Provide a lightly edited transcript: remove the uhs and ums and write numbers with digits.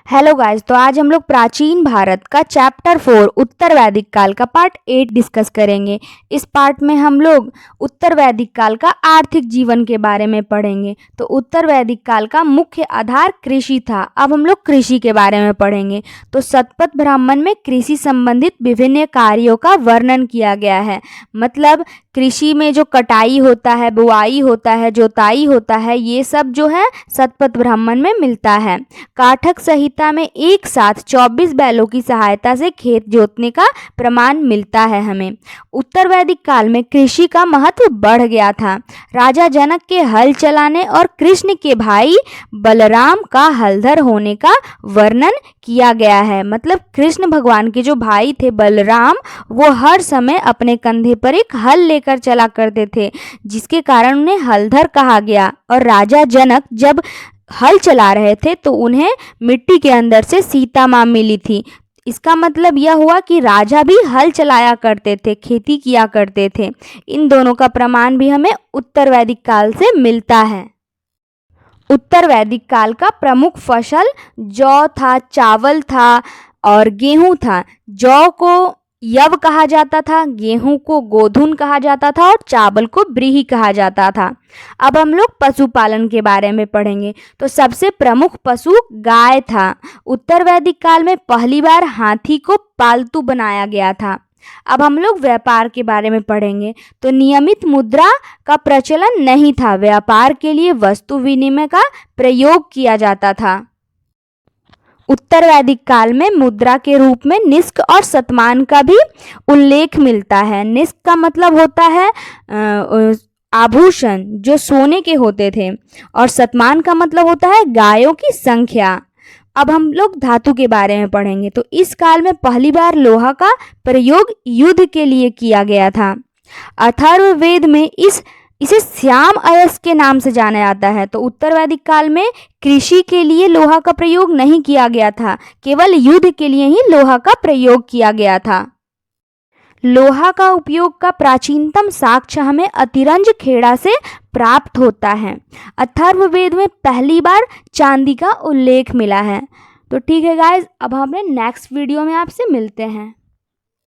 Hello guys, तो आज हम लोग प्राचीन भारत का चैप्टर 4 उत्तर वैदिक काल का पार्ट 8 डिस्कस करेंगे। इस पार्ट में हम लोग उत्तर वैदिक काल का आर्थिक जीवन के बारे में पढ़ेंगे। तो उत्तर वैदिक काल का मुख्य आधार कृषि था। अब हम लोग कृषि के बारे में पढ़ेंगे। तो शतपथ ब्राह्मण में कृषि संबंधित विभिन्न कार्यों का वर्णन किया गया है। मतलब कृषि में जो कटाई होता है, बुआई होता है, जोताई होता है, ये सब जो है शतपथ ब्राह्मण में मिलता है। काठक संहिता में एक साथ 24 बैलों की सहायता से खेत जोतने का प्रमाण मिलता है हमें। उत्तर वैदिक काल में कृषि का महत्व बढ़ गया था। राजा जनक के हल चलाने और कृष्ण के भाई बलराम का हलधर होने का वर्णन किया गया है। मतलब कृष्ण भगवान के जो भाई थे बलराम, वो हर समय अपने कंधे पर एक हल लेकर चला करते थे, जिसके कारण उन्हें हलधर कहा गया। और राजा जनक जब हल चला रहे थे तो उन्हें मिट्टी के अंदर से सीता माँ मिली थी। इसका मतलब यह हुआ कि राजा भी हल चलाया करते थे, खेती किया करते थे। इन दोनों का प्रमाण भी हमें उत्तर वैदिक काल से मिलता है। उत्तर वैदिक काल का प्रमुख फसल जौ था, चावल था और गेहूं था। जौ को यव कहा जाता था, गेहूं को गोधुन कहा जाता था और चावल को ब्रीही कहा जाता था। अब हम लोग पशुपालन के बारे में पढ़ेंगे। तो सबसे प्रमुख पशु गाय था। उत्तर वैदिक काल में पहली बार हाथी को पालतू बनाया गया था। अब हम लोग व्यापार के बारे में पढ़ेंगे। तो नियमित मुद्रा का प्रचलन नहीं था। व्यापार के लिए वस्तु विनिमय का प्रयोग किया जाता था। उत्तर वैदिक काल में मुद्रा के रूप में निष्क और शतमान का भी उल्लेख मिलता है। निष्क का मतलब होता है आभूषण जो सोने के होते थे, और शतमान का मतलब होता है गायों की संख्या। अब हम लोग धातु के बारे में पढ़ेंगे। तो इस काल में पहली बार लोहा का प्रयोग युद्ध के लिए किया गया था। अथर्ववेद में इसे श्याम अयस्क के नाम से जाना जाता है। तो उत्तर वैदिक काल में कृषि के लिए लोहा का प्रयोग नहीं किया गया था, केवल युद्ध के लिए ही लोहा का प्रयोग किया गया था। लोहा का उपयोग का प्राचीनतम साक्ष्य हमें अतिरंज खेड़ा से प्राप्त होता है। अथर्ववेद में पहली बार चांदी का उल्लेख मिला है। तो ठीक है गाइज, अब हमें नेक्स्ट वीडियो में आपसे मिलते हैं।